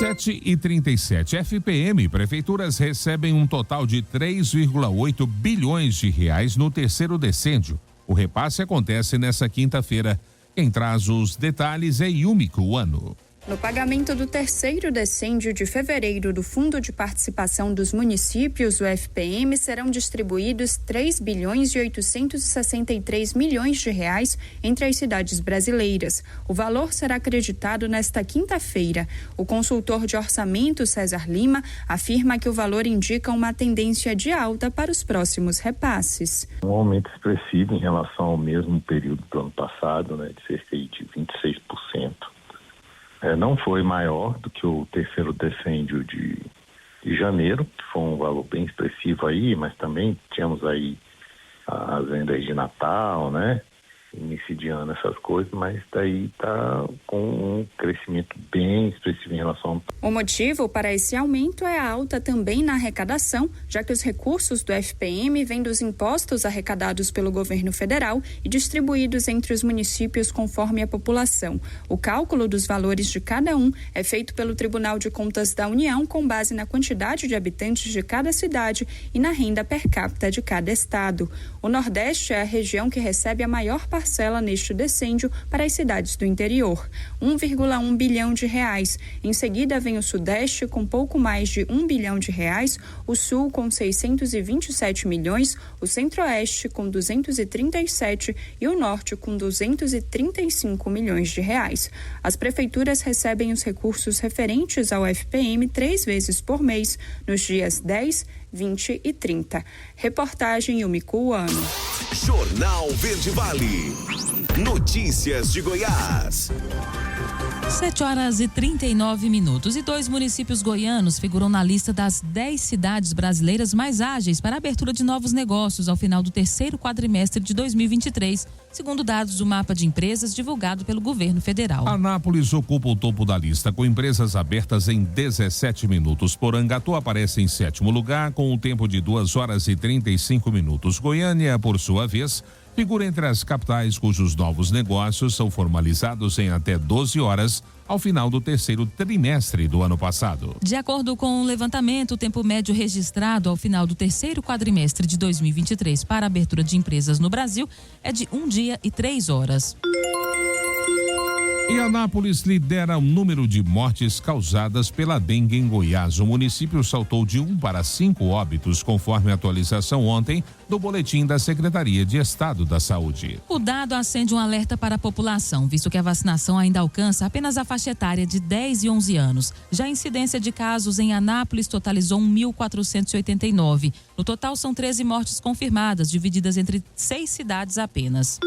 7h37, FPM, prefeituras recebem um total de 3,8 bilhões de reais no terceiro decêndio. O repasse acontece nesta quinta-feira. Quem traz os detalhes é Yumiko Ano. No pagamento do terceiro decêndio de fevereiro do Fundo de Participação dos Municípios, o FPM, serão distribuídos 3 bilhões e 863 milhões de reais entre as cidades brasileiras. O valor será acreditado nesta quinta-feira. O consultor de orçamento, César Lima, afirma que o valor indica uma tendência de alta para os próximos repasses. Um aumento expressivo em relação ao mesmo período do ano passado, de cerca de 26%. Não foi maior do que o terceiro decêndio de janeiro, que foi um valor bem expressivo aí, mas também tínhamos aí as vendas de Natal, início de ano, essas coisas, mas daí está com um crescimento bem expressivo em relação ao... O motivo para esse aumento é a alta também na arrecadação, já que os recursos do FPM vêm dos impostos arrecadados pelo governo federal e distribuídos entre os municípios conforme a população. O cálculo dos valores de cada um é feito pelo Tribunal de Contas da União com base na quantidade de habitantes de cada cidade e na renda per capita de cada estado. O Nordeste é a região que recebe a maior parcela neste decêndio para as cidades do interior, 1,1 bilhão de reais. Em seguida vem o Sudeste com pouco mais de 1 bilhão de reais, o Sul com 627 milhões, o Centro-Oeste com 237 e o Norte com 235 milhões de reais. As prefeituras recebem os recursos referentes ao FPM 3 vezes por mês, nos dias 10, 20 e 30. Reportagem Yumikuano. Jornal Verde Vale. Notícias de Goiás. 7h39. E 2 municípios goianos figuram na lista das 10 cidades brasileiras mais ágeis para a abertura de novos negócios ao final do terceiro quadrimestre de 2023, segundo dados do mapa de empresas divulgado pelo governo federal. Anápolis ocupa o topo da lista, com empresas abertas em 17 minutos. Porangatu aparece em 7º lugar, com um tempo de 2 horas e 35 minutos. Goiânia, por sua vez, figura entre as capitais cujos novos negócios são formalizados em até 12 horas ao final do terceiro trimestre do ano passado. De acordo com o levantamento, o tempo médio registrado ao final do terceiro quadrimestre de 2023 para a abertura de empresas no Brasil é de 1 dia e 3 horas. E Anápolis lidera o número de mortes causadas pela dengue em Goiás. O município saltou de 1 para 5 óbitos, conforme a atualização ontem do boletim da Secretaria de Estado da Saúde. O dado acende um alerta para a população, visto que a vacinação ainda alcança apenas a faixa etária de 10 e 11 anos. Já a incidência de casos em Anápolis totalizou 1.489. No total, são 13 mortes confirmadas, divididas entre 6 cidades apenas.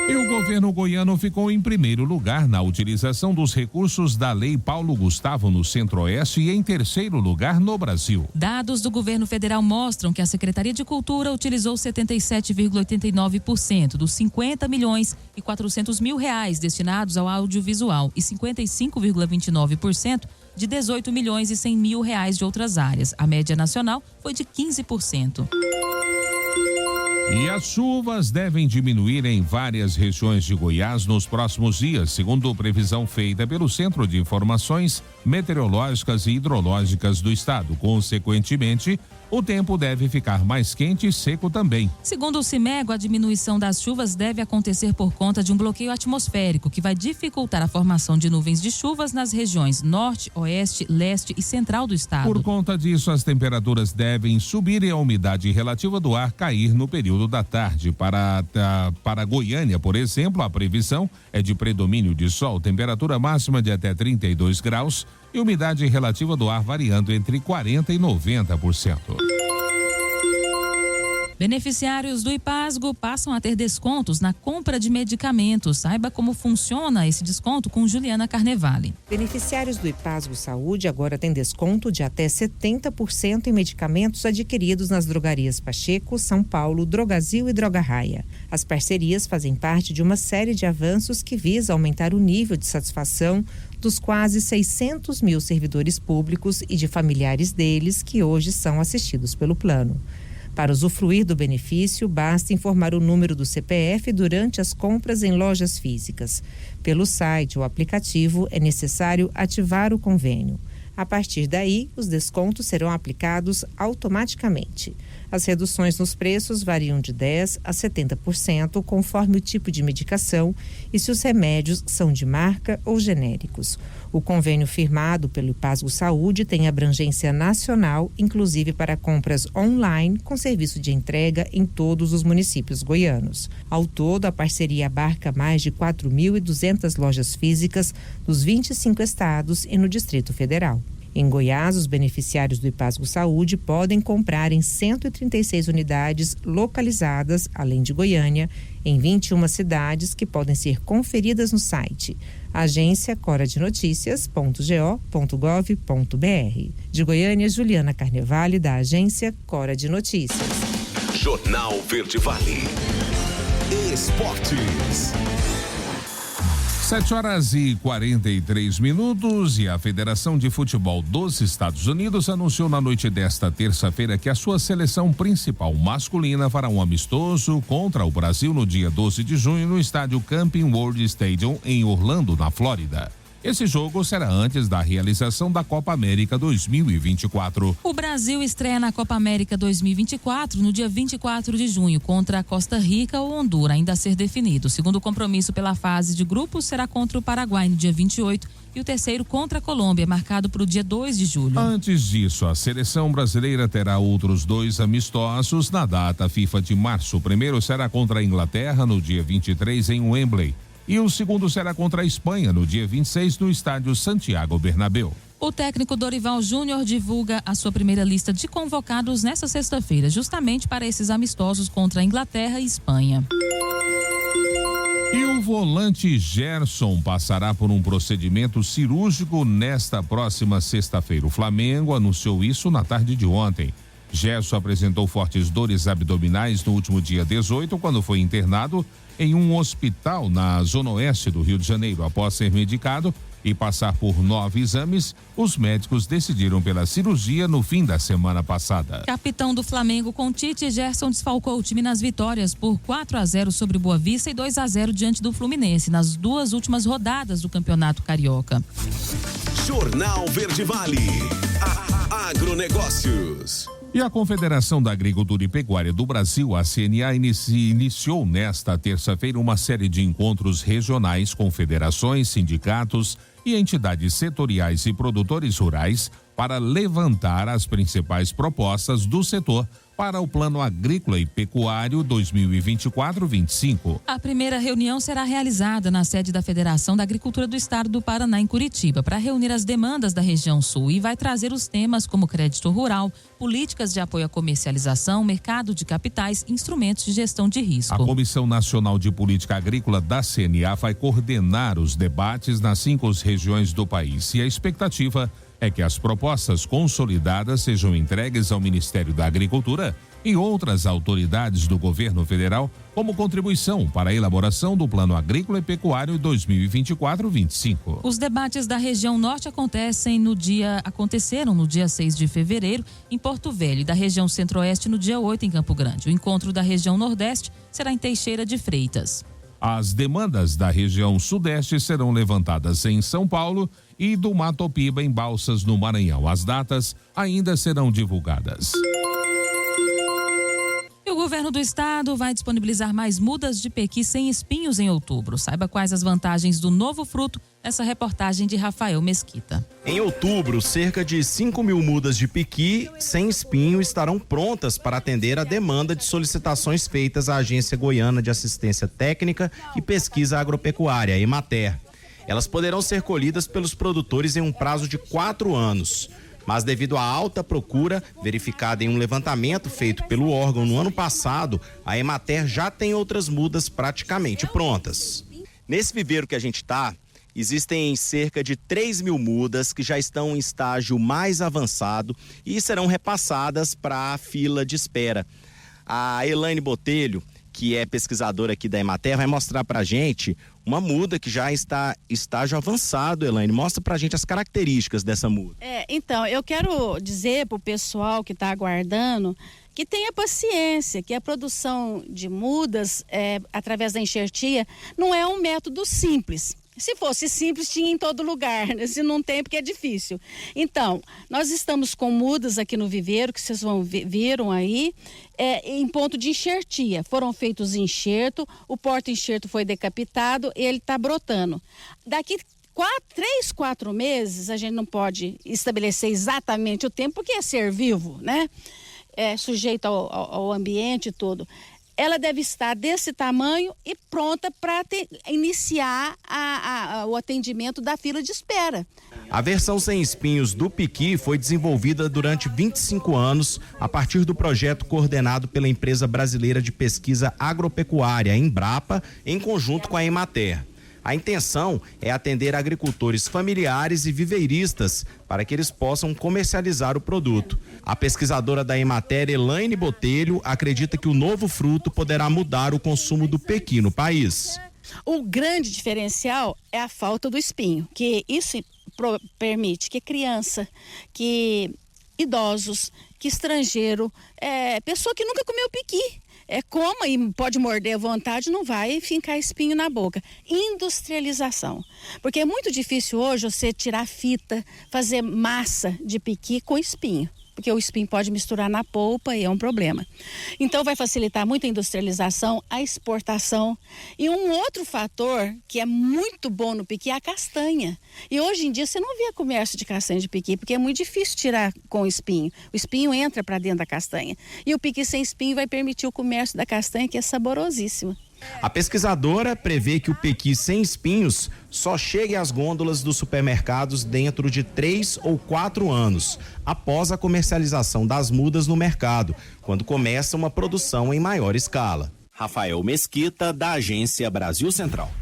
E o governo goiano ficou em primeiro lugar na utilização dos recursos da Lei Paulo Gustavo no Centro-Oeste e em terceiro lugar no Brasil. Dados do governo federal mostram que a Secretaria de Cultura utilizou 77,89% dos 50 milhões e 400 mil reais destinados ao audiovisual e 55,29% de 18 milhões e 100 mil reais de outras áreas. A média nacional foi de 15%. E as chuvas devem diminuir em várias regiões de Goiás nos próximos dias, segundo previsão feita pelo Centro de Informações Meteorológicas e Hidrológicas do Estado. Consequentemente, o tempo deve ficar mais quente e seco também. Segundo o CIMEGO, a diminuição das chuvas deve acontecer por conta de um bloqueio atmosférico que vai dificultar a formação de nuvens de chuvas nas regiões norte, oeste, leste e central do estado. Por conta disso, as temperaturas devem subir e a umidade relativa do ar cair no período da tarde. Para Goiânia, por exemplo, a previsão é de predomínio de sol, temperatura máxima de até 32 graus e umidade relativa do ar variando entre 40% e 90%. Beneficiários do IPASGO passam a ter descontos na compra de medicamentos. Saiba como funciona esse desconto com Juliana Carnevale. Beneficiários do IPASGO Saúde agora têm desconto de até 70% em medicamentos adquiridos nas drogarias Pacheco, São Paulo, Drogazil e Droga Raia. As parcerias fazem parte de uma série de avanços que visa aumentar o nível de satisfação dos quase 600 mil servidores públicos e de familiares deles que hoje são assistidos pelo plano. Para usufruir do benefício, basta informar o número do CPF durante as compras em lojas físicas. Pelo site ou aplicativo, é necessário ativar o convênio. A partir daí, os descontos serão aplicados automaticamente. As reduções nos preços variam de 10% a 70%, conforme o tipo de medicação e se os remédios são de marca ou genéricos. O convênio firmado pelo IPASGO Saúde tem abrangência nacional, inclusive para compras online, com serviço de entrega em todos os municípios goianos. Ao todo, a parceria abarca mais de 4.200 lojas físicas nos 25 estados e no Distrito Federal. Em Goiás, os beneficiários do IPASGO Saúde podem comprar em 136 unidades localizadas, além de Goiânia, em 21 cidades que podem ser conferidas no site agência coradenoticias.go.gov.br. De Goiânia, Juliana Carnevale, da agência Cora de Notícias. Jornal Verde Vale. Esportes. 7h43 e a Federação de Futebol dos Estados Unidos anunciou na noite desta terça-feira que a sua seleção principal masculina fará um amistoso contra o Brasil no dia 12 de junho no estádio Camping World Stadium em Orlando, na Flórida. Esse jogo será antes da realização da Copa América 2024. O Brasil estreia na Copa América 2024 no dia 24 de junho contra a Costa Rica ou Honduras, ainda a ser definido. O segundo compromisso pela fase de grupos será contra o Paraguai no dia 28 e o terceiro contra a Colômbia, marcado para o dia 2 de julho. Antes disso, a seleção brasileira terá outros 2 amistosos na data FIFA de março. O primeiro será contra a Inglaterra no dia 23 em Wembley. E o segundo será contra a Espanha no dia 26 no estádio Santiago Bernabéu. O técnico Dorival Júnior divulga a sua primeira lista de convocados nesta sexta-feira, justamente para esses amistosos contra a Inglaterra e Espanha. E o volante Gerson passará por um procedimento cirúrgico nesta próxima sexta-feira. O Flamengo anunciou isso na tarde de ontem. Gerson apresentou fortes dores abdominais no último dia 18, quando foi internado em um hospital na zona oeste do Rio de Janeiro. Após ser medicado e passar por 9 exames, os médicos decidiram pela cirurgia no fim da semana passada. Capitão do Flamengo com Tite, Gerson desfalcou o time nas vitórias por 4-0 sobre Boa Vista e 2-0 diante do Fluminense nas 2 últimas rodadas do Campeonato Carioca. Jornal Verde Vale. Agronegócios. E a Confederação da Agricultura e Pecuária do Brasil, a CNA, iniciou nesta terça-feira uma série de encontros regionais com federações, sindicatos e entidades setoriais e produtores rurais para levantar as principais propostas do setor para o Plano Agrícola e Pecuário 2024-25. A primeira reunião será realizada na sede da Federação da Agricultura do Estado do Paraná, em Curitiba, para reunir as demandas da região sul e vai trazer os temas como crédito rural, políticas de apoio à comercialização, mercado de capitais, instrumentos de gestão de risco. A Comissão Nacional de Política Agrícola da CNA vai coordenar os debates nas 5 regiões do país e a expectativa é que as propostas consolidadas sejam entregues ao Ministério da Agricultura e outras autoridades do governo federal como contribuição para a elaboração do Plano Agrícola e Pecuário 2024-25. Os debates da região norte aconteceram no dia 6 de fevereiro em Porto Velho e da região centro-oeste no dia 8 em Campo Grande. O encontro da região nordeste será em Teixeira de Freitas. As demandas da região sudeste serão levantadas em São Paulo e do Mato Piba em Balsas, no Maranhão. As datas ainda serão divulgadas. E o governo do estado vai disponibilizar mais mudas de pequi sem espinhos em outubro. Saiba quais as vantagens do novo fruto nessa reportagem de Rafael Mesquita. Em outubro, cerca de 5.000 mudas de pequi sem espinho estarão prontas para atender a demanda de solicitações feitas à Agência Goiana de Assistência Técnica e Pesquisa Agropecuária, Emater. Elas poderão ser colhidas pelos produtores em um prazo de 4 anos. Mas devido à alta procura, verificada em um levantamento feito pelo órgão no ano passado, a Emater já tem outras mudas praticamente prontas. Nesse viveiro que a gente está, existem cerca de 3.000 mudas que já estão em estágio mais avançado e serão repassadas para a fila de espera. A Elaine Botelho, que é pesquisadora aqui da Emater, vai mostrar pra gente uma muda que já está em estágio avançado. Elaine, mostra pra gente as características dessa muda. Então, eu quero dizer pro pessoal que está aguardando que tenha paciência, que a produção de mudas através da enxertia não é um método simples. Se fosse simples, tinha em todo lugar, né? Se não tem, porque é difícil. Então, nós estamos com mudas aqui no viveiro, que vocês viram aí, em ponto de enxertia. Foram feitos enxerto, o porta-enxerto foi decapitado e ele está brotando. Daqui 3, 4 meses, a gente não pode estabelecer exatamente o tempo, porque é ser vivo, né? É sujeito ao ambiente e tudo. Ela deve estar desse tamanho e pronta para iniciar o atendimento da fila de espera. A versão sem espinhos do pequi foi desenvolvida durante 25 anos a partir do projeto coordenado pela Empresa Brasileira de Pesquisa Agropecuária, Embrapa, em conjunto com a Emater. A intenção é atender agricultores familiares e viveiristas para que eles possam comercializar o produto. A pesquisadora da Emater, Elaine Botelho, acredita que o novo fruto poderá mudar o consumo do pequi no país. O grande diferencial é a falta do espinho, que isso permite que criança, que idosos, que estrangeiro, pessoa que nunca comeu pequi, coma e pode morder à vontade, não vai fincar espinho na boca. Industrialização. Porque é muito difícil hoje você tirar fita, fazer massa de pequi com espinho. Porque o espinho pode misturar na polpa e é um problema. Então vai facilitar muito a industrialização, a exportação. E um outro fator que é muito bom no pequi é a castanha. E hoje em dia você não vê comércio de castanha de pequi, porque é muito difícil tirar com o espinho. O espinho entra para dentro da castanha. E o pequi sem espinho vai permitir o comércio da castanha, que é saborosíssima. A pesquisadora prevê que o pequi sem espinhos só chegue às gôndolas dos supermercados dentro de 3 ou 4 anos, após a comercialização das mudas no mercado, quando começa uma produção em maior escala. Rafael Mesquita, da Agência Brasil Central.